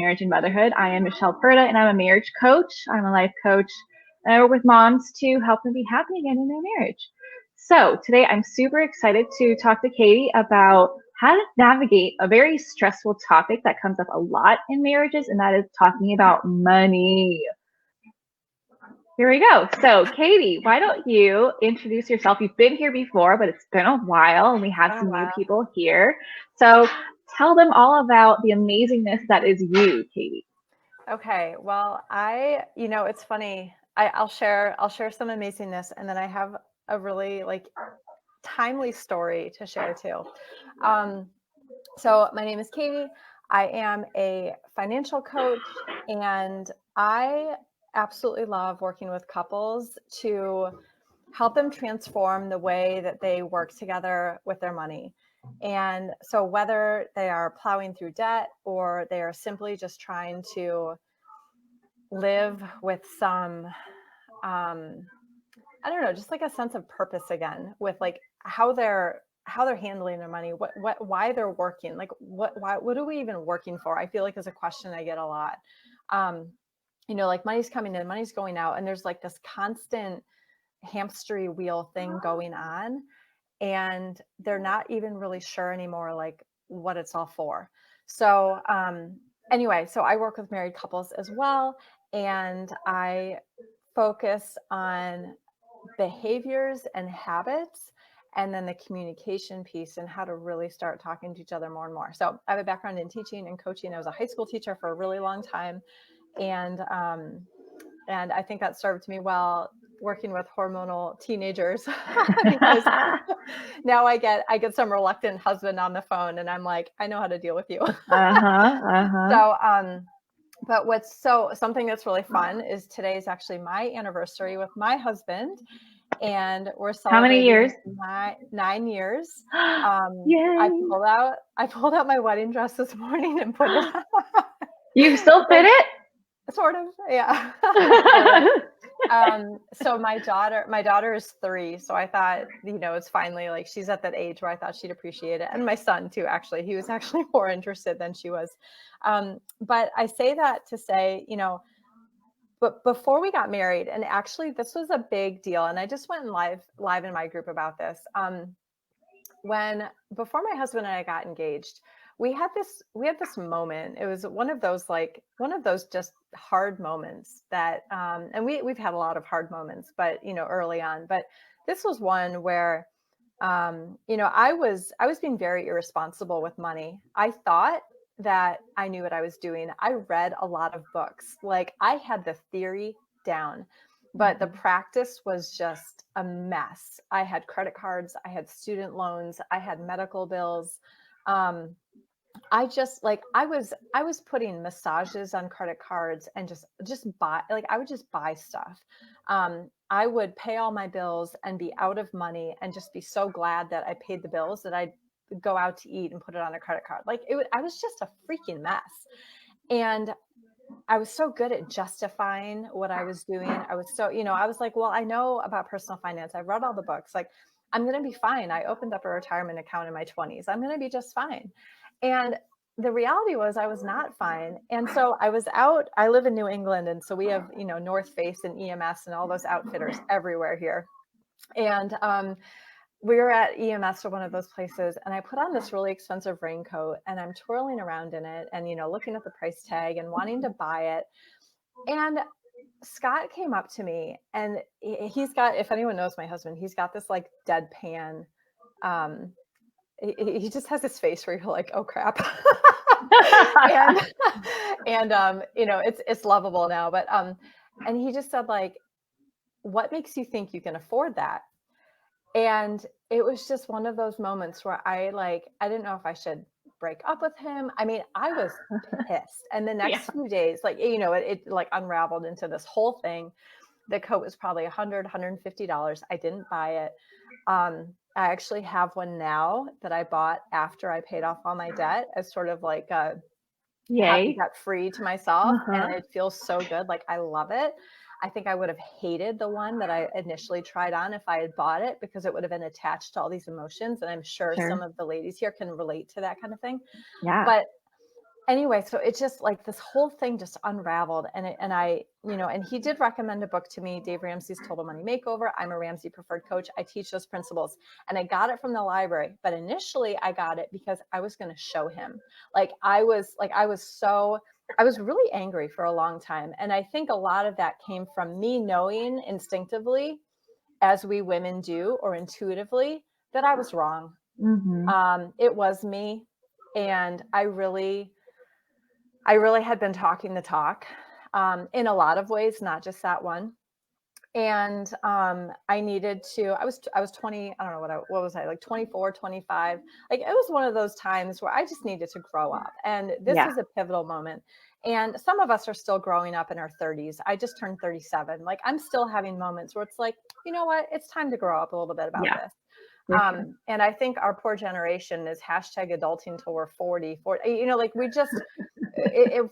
Marriage and Motherhood. I am Michelle Perda, and I'm a marriage coach. I'm a life coach, and I work with moms to help them be happy again in their marriage. So today I'm super excited to talk to Katy about how to navigate a very stressful topic that comes up a lot in marriages, and that is talking about money. Here we go. So, Katy, why don't you introduce yourself? You've been here before, but it's been a while, and we have Oh, some new wow. people here. So, tell them all about the amazingness that is you, Katy. Okay. Well, it's funny. I'll share some amazingness, and then I have a really timely story to share too. Um, so my name is Katy. I am a financial coach, and I absolutely love working with couples to help them transform the way that they work together with their money. And so whether they are plowing through debt or they are simply just trying to live with some I don't know, just like a sense of purpose again with like how they're handling their money, why they're working, like what are we even working for? I feel like is a question I get a lot. um like money's coming in, money's going out, and there's like this constant hamster wheel thing going on, and they're not even really sure anymore like what it's all for. So anyway, so I work with married couples as well, and I focus on behaviors and habits, and then the communication piece and how to really start talking to each other more and more. So I have a background in teaching and coaching. I was a high school teacher for a really long time, and and I think that served me well working with hormonal teenagers because now I get some reluctant husband on the phone, and I'm like, I know how to deal with you. Uh-huh. So but something that's really fun is today is actually my anniversary with my husband, and we're How many years? celebrating 9 years. I Yay. pulled out my wedding dress this morning and put it on. You still fit So, it? sort of, yeah. Sort of. So my daughter is 3. So I thought, it's finally like she's at that age where I thought she'd appreciate it. And my son too, actually, he was actually more interested than she was. But I say that to say, but before we got married, and actually this was a big deal, and I just went live in my group about this. When before my husband and I got engaged, we had this moment. It was one of those just hard moments that and we've had a lot of hard moments, but early on. But this was one where I was being very irresponsible with money. I thought that I knew what I was doing. I read a lot of books. Like I had the theory down, but the practice was just a mess. I had credit cards, I had student loans, I had medical bills. I just like I was putting massages on credit cards and just buy, like I would just buy stuff. I would pay all my bills and be out of money and just be so glad that I paid the bills that I'd go out to eat and put it on a credit card. I was just a freaking mess. And I was so good at justifying what I was doing. I was so, I was like, well, I know about personal finance. I read all the books. Like, I'm going to be fine. I opened up a retirement account in my 20s. I'm going to be just fine. And the reality was I was not fine. And so I live in New England. And so we have, North Face and EMS and all those outfitters everywhere here. And we were at EMS or one of those places, and I put on this really expensive raincoat, and I'm twirling around in it and, looking at the price tag and wanting to buy it. And Scott came up to me, and he's got, if anyone knows my husband, he's got this like deadpan. He just has this face where you're like, oh crap. and it's lovable now, but and he just said like, what makes you think you can afford that? And it was just one of those moments where I didn't know if I should break up with him. I mean, I was pissed. And the next Yeah. few days, it like unraveled into this whole thing. The coat was probably $150. I didn't buy it. I actually have one now that I bought after I paid off all my debt as sort of like a happy Yay. debt free to myself. And Uh-huh. it feels so good. Like I love it. I think I would have hated the one that I initially tried on if I had bought it, because it would have been attached to all these emotions. And I'm sure Sure. some of the ladies here can relate to that kind of thing. Yeah. But anyway, so it's just like this whole thing just unraveled. And I, and he did recommend a book to me, Dave Ramsey's Total Money Makeover. I'm a Ramsey preferred coach. I teach those principles, and I got it from the library. But initially I got it because I was going to show him. I was really angry for a long time. And I think a lot of that came from me knowing instinctively, as we women do, or intuitively, that I was wrong. It was me. And I really had been talking the talk in a lot of ways, not just that one. And I needed to, I was 20, I don't know what was I, like 24, 25. Like, it was one of those times where I just needed to grow up. And this was a pivotal moment. And some of us are still growing up in our 30s. I just turned 37. Like, I'm still having moments where it's like, you know what, it's time to grow up a little bit about this. And I think our poor generation is hashtag adulting till we're 40, like we just,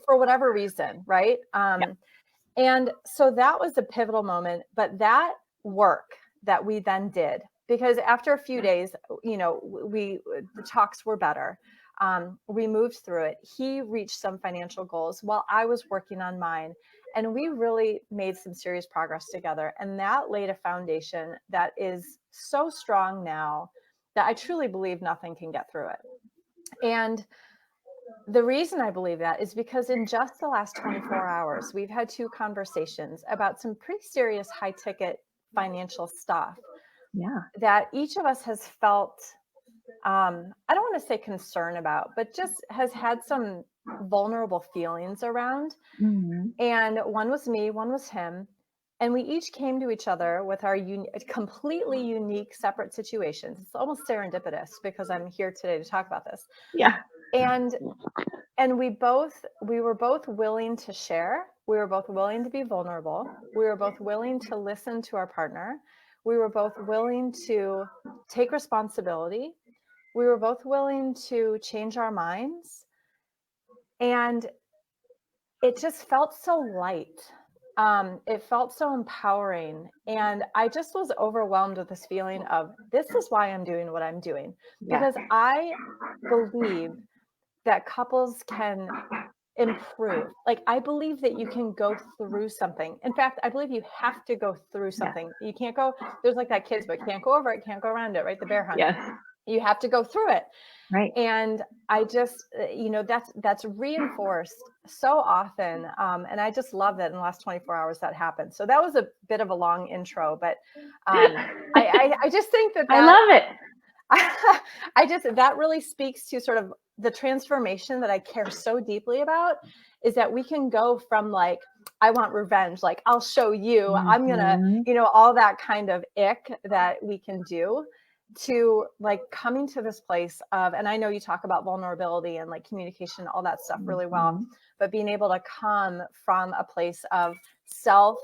for whatever reason. Right. And so that was a pivotal moment, but that work that we then did, because after a few days, the talks were better. We moved through it. He reached some financial goals while I was working on mine. And we really made some serious progress together. And that laid a foundation that is so strong now that I truly believe nothing can get through it. And the reason I believe that is because in just the last 24 hours, we've had 2 conversations about some pretty serious high ticket financial stuff that each of us has felt, I don't want to say concern about, but just has had some vulnerable feelings around. And one was me, one was him. And we each came to each other with our completely unique, separate situations. It's almost serendipitous because I'm here today to talk about this. And we were both willing to share. We were both willing to be vulnerable. We were both willing to listen to our partner. We were both willing to take responsibility. We were both willing to change our minds. And it just felt so light. It felt so empowering. And I just was overwhelmed with this feeling of, this is why I'm doing what I'm doing. Because I believe that couples can improve. Like, I believe that you can go through something. In fact, I believe you have to go through something. You can't go, there's like that kid's book, can't go over it, can't go around it, right? The bear hunt. You have to go through it. Right. And I just, that's reinforced so often. And I just love that in the last 24 hours that happened. So that was a bit of a long intro, but I just think that I love it. That really speaks to sort of the transformation that I care so deeply about, is that we can go from like, I want revenge, like, I'll show you, I'm gonna, all that kind of ick that we can do, to like coming to this place of, and I know you talk about vulnerability and like communication, all that stuff really well, but being able to come from a place of self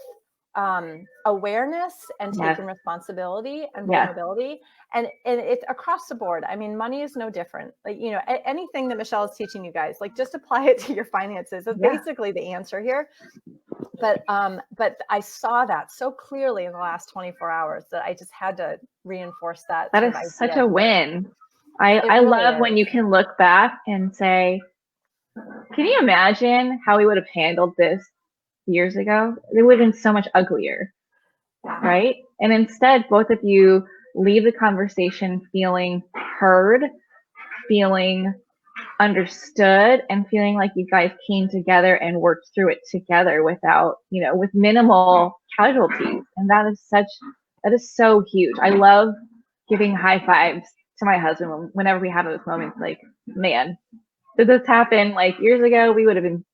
awareness and taking responsibility and vulnerability. And it's across the board. I mean, money is no different. Like, anything that Michelle is teaching you guys, like, just apply it to your finances. That's basically the answer here. But I saw that so clearly in the last 24 hours that I just had to reinforce that. That is such a win. I really love when you can look back and say, can you imagine how we would have handled this years ago? It would have been so much uglier, right? And instead, both of you leave the conversation feeling heard, feeling understood, and feeling like you guys came together and worked through it together without, with minimal casualties. And that is so huge. I love giving high fives to my husband whenever we have those moments. Like, man, did this happen like years ago? We would have been,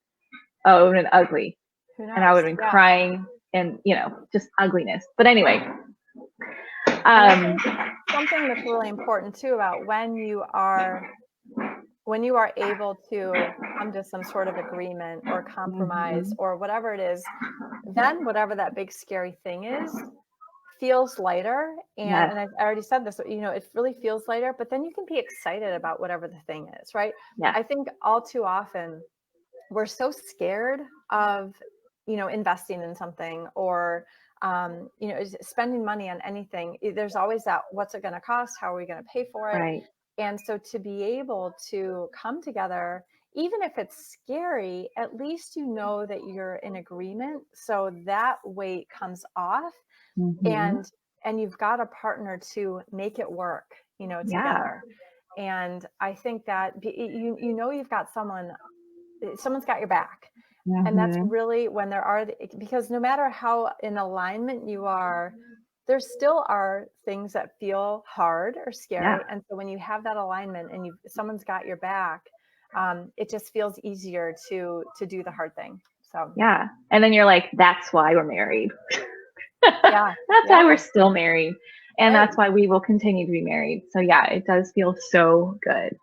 it would have been ugly. And I would have been crying and, just ugliness. But anyway. Something that's really important too about when you are able to come to some sort of agreement or compromise or whatever it is, then whatever that big scary thing is feels lighter. And I already said this, it really feels lighter, but then you can be excited about whatever the thing is, right? I think all too often we're so scared of, investing in something or, spending money on anything. There's always that, what's it going to cost? How are we going to pay for it? Right. And so to be able to come together even if it's scary, at least you know that you're in agreement. So that weight comes off, Mm-hmm. and you've got a partner to make it work, Yeah. together. And I think that you've got someone's got your back. And that's Mm-hmm. really when because no matter how in alignment you are, there still are things that feel hard or Yeah. scary. And so when you have that alignment and someone's got your back, it just feels easier to do the hard thing. So Yeah. And then you're like, that's why we're married. yeah, That's why we're yeah, still married. And right. that's why we will continue to be married. So yeah, it does feel so good.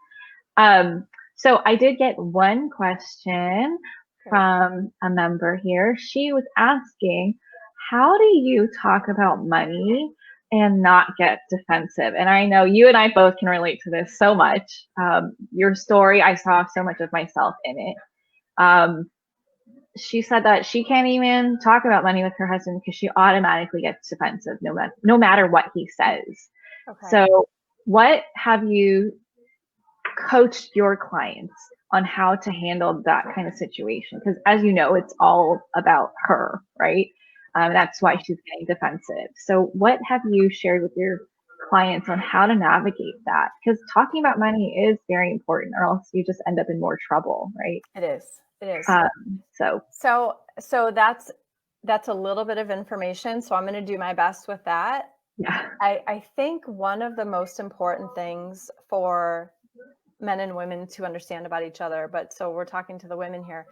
Um, so I did get one question Great. from a member here. She was asking, how do you talk about money and not get defensive? And I know you and I both can relate to this so much. Your story, I saw so much of myself in it. Um, she said that she can't even talk about money with her husband because she automatically gets defensive no matter what he says. Okay. So, what have you coached your clients on how to handle that kind of situation? Because as you know, it's all about her, right? That's why Yeah. she's getting defensive. So, what have you shared with your clients on how to navigate that? Because talking about money is very important, or else you just end up in more trouble, right? It is. It is. So, So that's a little bit of information. So I'm going to do my best with that. yeah. I think one of the most important things for men and women to understand about each other, but so we're talking to the women here,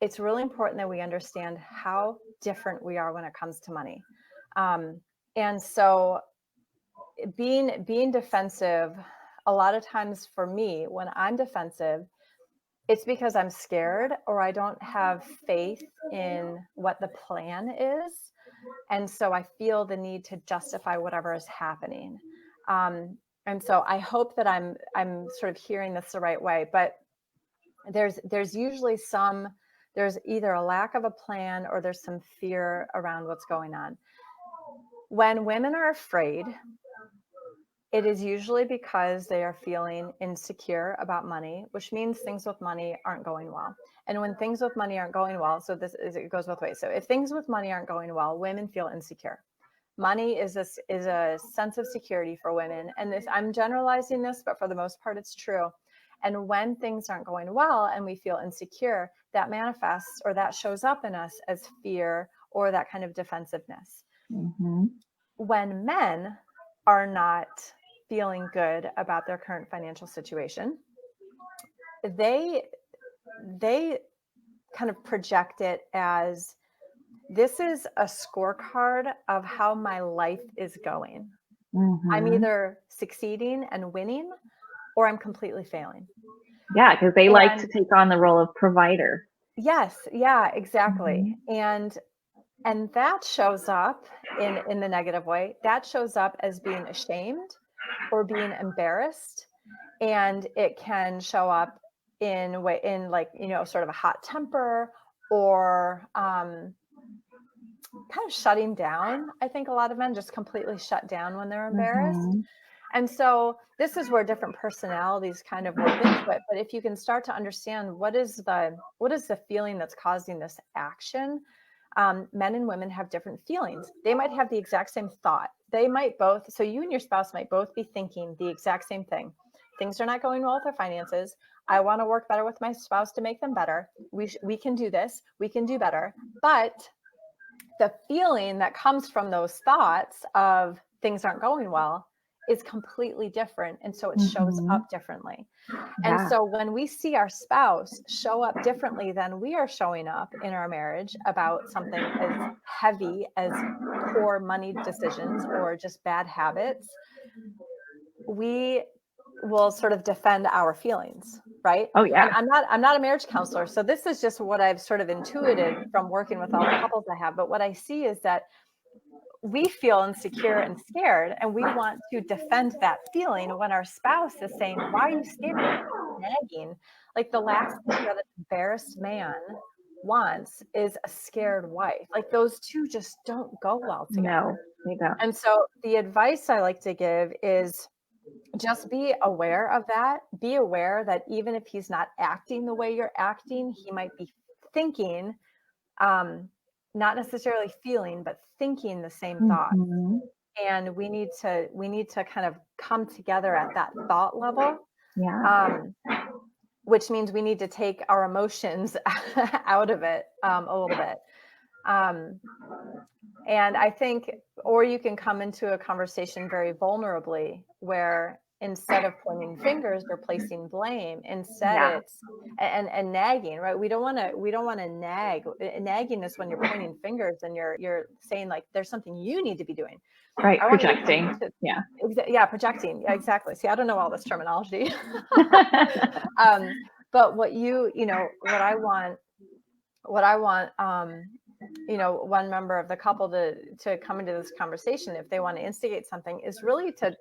it's really important that we understand how different we are when it comes to money. And so being defensive, a lot of times for me, when I'm defensive, it's because I'm scared or I don't have faith in what the plan is. And so I feel the need to justify whatever is happening. And so I hope that I'm sort of hearing this the right way. But there's usually there's either a lack of a plan or there's some fear around what's going on. When women are afraid, it is usually because they are feeling insecure about money, which means things with money aren't going well. And when things with money aren't going well, so it goes both ways. So if things with money aren't going well, women feel insecure. Money is a sense of security for women. And I'm generalizing this, but for the most part, it's true. And when things aren't going well and we feel insecure, that manifests or that shows up in us as fear or that kind of defensiveness. Mm-hmm. When men are not feeling good about their current financial situation, they kind of project it as, this is a scorecard of how my life is going. I'm Mm-hmm. either succeeding and winning or I'm completely failing. Yeah, because they like to And take on the role of provider. yes, yeah, Mm-hmm. exactly. And that shows up in the negative way. That shows up as being ashamed or being embarrassed, and it can show up in like, sort of a hot temper or kind of shutting down. I think a lot of men just completely shut down when they're embarrassed. Mm-hmm. And so this is where different personalities kind of work into it. But if you can start to understand what is the feeling that's causing this action, men and women have different feelings. They might have the exact same thought. They might both. So you and your spouse might both be thinking the exact same thing. Things are not going well with our finances. I want to work better with my spouse to make them better. We can do this. We can do better. But the feeling that comes from those thoughts of things aren't going well is completely different. And so it shows Mm-hmm. up differently. And Yeah. so when we see our spouse show up differently than we are showing up in our marriage about something as heavy as poor money decisions or just bad habits, we will sort of defend our feelings, right? Oh And yeah. I'm not a marriage counselor, so this is just what I've sort of intuited from working with all the couples I have. But what I see is that we feel insecure and scared, and we want to defend that feeling when our spouse is saying, "Why are you scared?" Nagging. Like, the last thing that an embarrassed man wants is a scared wife. Like, those two just don't go well No, together. they don't. And so the advice I like to give is, just be aware of that. Be aware that even if he's not acting the way you're acting, he might be thinking, not necessarily feeling, but thinking the same thought. Mm-hmm. And we need to kind of come together at that thought level. Yeah. Which means we need to take our emotions out of it a little bit. And I think, or you can come into a conversation very vulnerably where instead of pointing fingers or placing blame, instead Yeah. it's and nagging, right? We don't want to nag. Nagging is when you're pointing fingers and you're saying like there's something you need to be doing. Right. I want you Projecting. to Yeah. yeah, projecting. Yeah, exactly. See, I don't know all this terminology. But what what I want, one member of the couple to come into this conversation, if they want to instigate something, is really to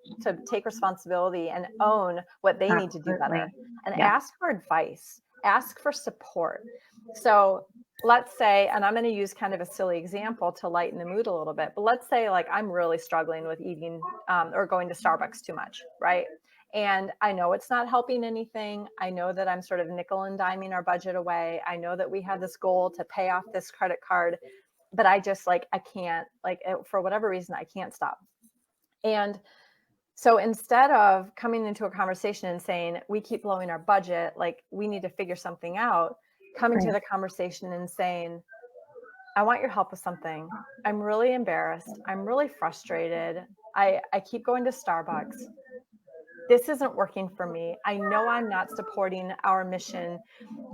take responsibility and own what they need to do better, and ask for advice, ask for support. So let's say, and I'm going to use kind of a silly example to lighten the mood a little bit, but let's say like I'm really struggling with eating or going to Starbucks too much, right? And I know it's not helping anything. I know that I'm sort of nickel and diming our budget away. I know that we have this goal to pay off this credit card, but I just I can't, for whatever reason, I can't stop. And so instead of coming into a conversation and saying, we keep blowing our budget, like we need to figure something out, coming to the conversation and saying, I want your help with something. I'm really embarrassed. I'm really frustrated. I keep going to Starbucks. This isn't working for me. I know I'm not supporting our mission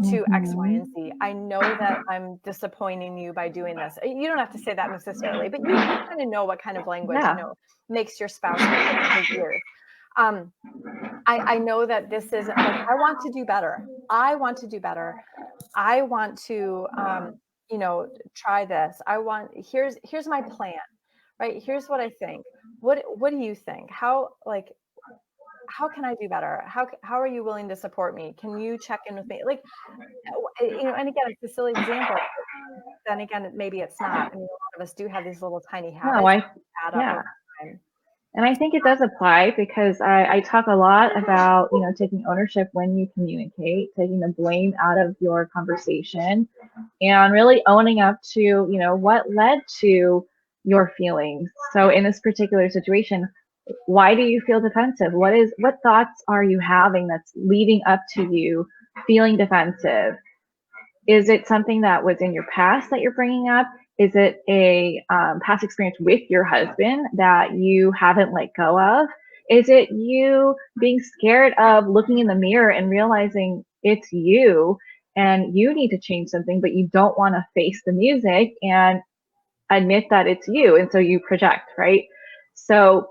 to X, Y, and Z. I know that I'm disappointing you by doing this. You don't have to say that necessarily, but you kind of know what kind of language, makes your spouse in his ears. I know that this is like, I want to do better. I want to do better. I want to, try this. Here's my plan, right? Here's what I think. What do you think? How can I do better? How are you willing to support me? Can you check in with me? And again, it's a silly example. Then again, maybe it's not. I mean, a lot of us do have these little tiny habits that add up over time. And I think it does apply because I talk a lot about, taking ownership when you communicate, taking the blame out of your conversation, and really owning up to, what led to your feelings. So in this particular situation, why do you feel defensive? What thoughts are you having that's leading up to you feeling defensive? Is it something that was in your past that you're bringing up? Is it a past experience with your husband that you haven't let go of? Is it you being scared of looking in the mirror and realizing it's you and you need to change something, but you don't want to face the music and admit that it's you, and so you project, right? So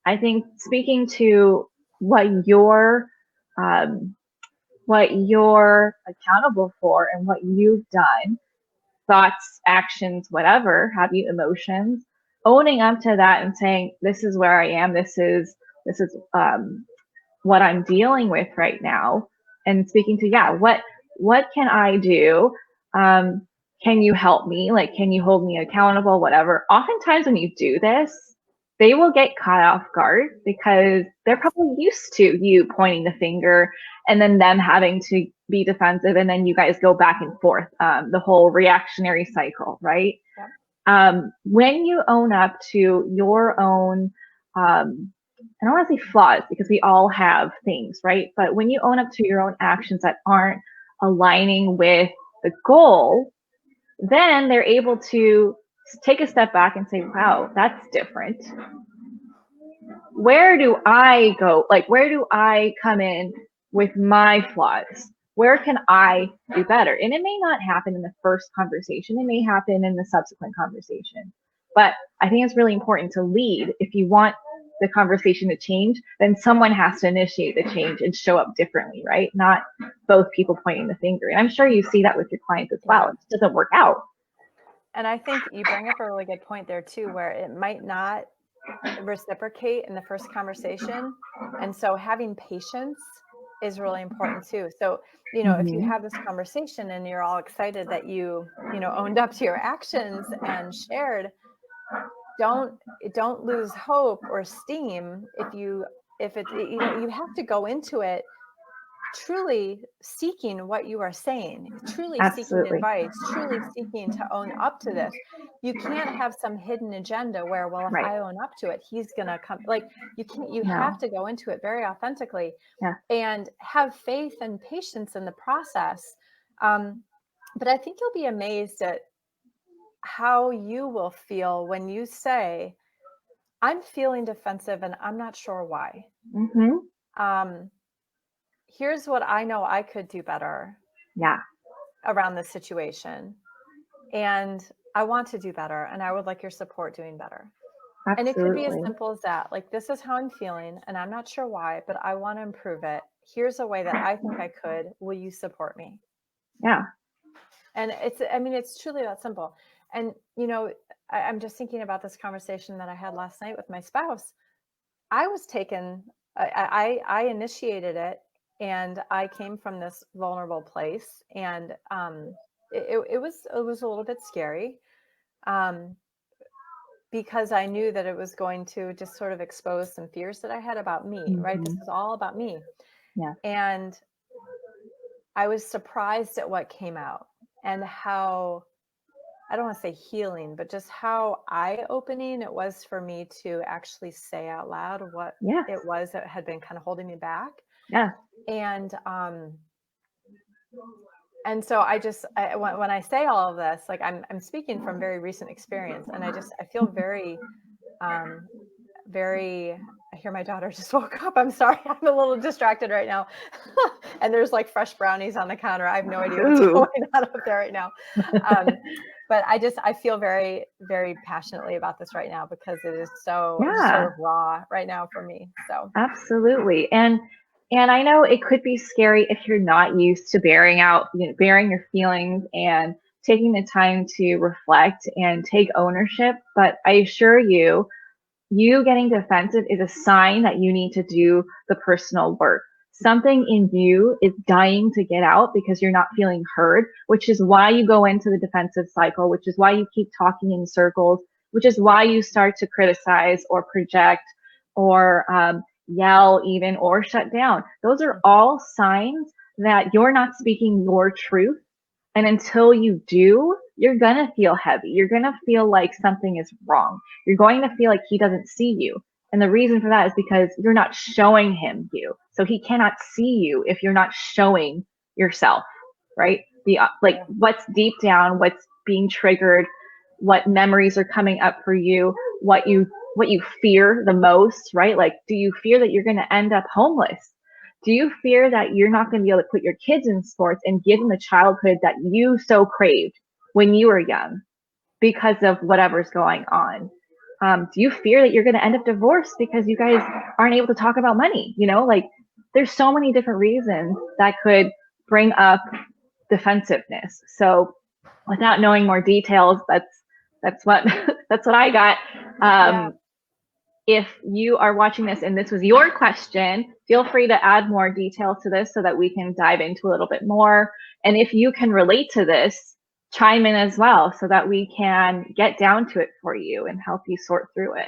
I think speaking to what you're accountable for and what you've done, thoughts, actions, whatever have you, emotions, owning up to that and saying, this is where I am, this is what I'm dealing with right now, and speaking to, what can I do? Can you help me? Like, can you hold me accountable? Whatever. Oftentimes when you do this, they will get caught off guard because they're probably used to you pointing the finger and then them having to be defensive, and then you guys go back and forth, the whole reactionary cycle, right? Yep. When you own up to your own, I don't want to say flaws because we all have things, right? But when you own up to your own actions that aren't aligning with the goal, then they're able to take a step back and say, wow, that's different. Where do I go? Like, where do I come in with my flaws? Where can I do better? And it may not happen in the first conversation. It may happen in the subsequent conversation. But I think it's really important to lead. If you want the conversation to change, then someone has to initiate the change and show up differently, right? Not both people pointing the finger. And I'm sure you see that with your clients as well. It doesn't work out. And I think you bring up a really good point there too, where it might not reciprocate in the first conversation. And so having patience is really important too. So, if you have this conversation and you're all excited that you owned up to your actions and shared, don't lose hope or steam if you if it's, you know, you have to go into it truly seeking what you are saying, truly seeking Absolutely. advice, truly seeking to own up to this. You can't have some hidden agenda where, well, if Right. I own up to it, he's going to come. Like, you can't, you No. have to go into it very authentically, Yeah. and have faith and patience in the process. But I think you'll be amazed at how you will feel when you say, I'm feeling defensive and I'm not sure why. Um, Here's what I know I could do better Yeah. around this situation. And I want to do better. And I would like your support doing better. And it could be as Absolutely. simple as that. Like, this is how I'm feeling and I'm not sure why, but I want to improve it. Here's a way that I think I could. Will you support me? Yeah. And it's truly that simple. And, you know, I'm just thinking about this conversation that I had last night with my spouse. I was taken, I initiated it, and I came from this vulnerable place, and it was a little bit scary, because I knew that it was going to just sort of expose some fears that I had about me, right? This is all about me. Yeah. And I was surprised at what came out, and how, I don't want to say healing, but just how eye-opening it was for me to actually say out loud what it was that had been kind of holding me back. Yeah. And so when I say all of this, like, I'm speaking from very recent experience, and I feel very, very, I hear my daughter just woke up. I'm sorry. I'm a little distracted right now. And there's like fresh brownies on the counter. I have no idea what's going on up there right now. But I feel very, very passionately about this right now, because it is so sort of raw right now for me. So absolutely. And I know it could be scary if you're not used to bearing your feelings and taking the time to reflect and take ownership. But I assure you, getting defensive is a sign that you need to do the personal work. Something in you is dying to get out because you're not feeling heard, which is why you go into the defensive cycle, which is why you keep talking in circles, which is why you start to criticize or project or yell even, or shut down. Those are all signs that you're not speaking your truth. And until you do, you're going to feel heavy. You're going to feel like something is wrong. You're going to feel like he doesn't see you. And the reason for that is because you're not showing him you. So he cannot see you if you're not showing yourself, right? What's deep down, what's being triggered, what memories are coming up for you, what you fear the most, right? Like, do you fear that you're going to end up homeless? Do you fear that you're not going to be able to put your kids in sports and give them the childhood that you so craved when you were young because of whatever's going on? Do you fear that you're going to end up divorced because you guys aren't able to talk about money? Like, there's so many different reasons that could bring up defensiveness. So without knowing more details, that's what I got. If you are watching this and this was your question, feel free to add more detail to this so that we can dive into a little bit more. And if you can relate to this, chime in as well so that we can get down to it for you and help you sort through it.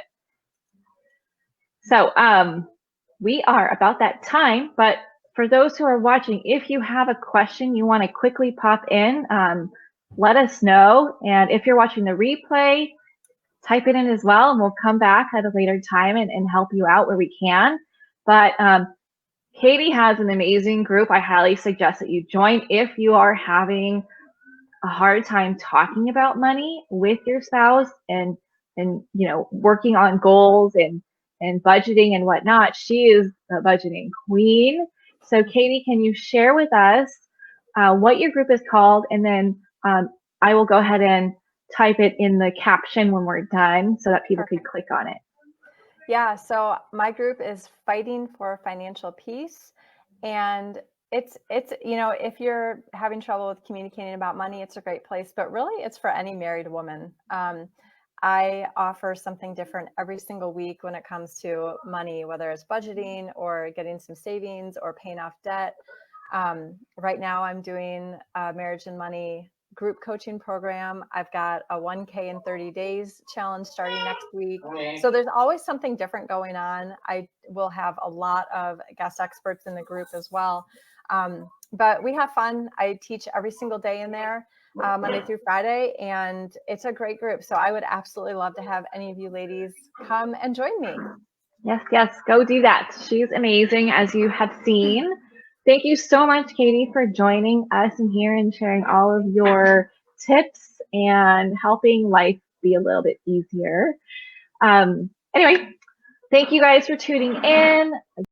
So we are about that time, but for those who are watching, if you have a question you want to quickly pop in, let us know. And if you're watching the replay, type it in as well, and we'll come back at a later time and help you out where we can. But Katy has an amazing group. I highly suggest that you join if you are having a hard time talking about money with your spouse and working on goals and budgeting and whatnot. She is the budgeting queen. So Katy, can you share with us what your group is called, and then I will go ahead and type it in the caption when we're done so that people can click on it. Yeah, so my group is Fighting for Financial Peace, and it's if you're having trouble with communicating about money, it's a great place, but really it's for any married woman. I offer something different every single week when it comes to money, whether it's budgeting or getting some savings or paying off debt. Right now I'm doing a marriage and money group coaching program. I've got a 1K in 30 days challenge starting next week. So there's always something different going on. I will have a lot of guest experts in the group as well. But we have fun. I teach every single day in there, Monday through Friday, and it's a great group. So I would absolutely love to have any of you ladies come and join me. Yes, yes, go do that. She's amazing, as you have seen. Thank you so much, Katy, for joining us in here and sharing all of your tips and helping life be a little bit easier. Anyway, thank you guys for tuning in.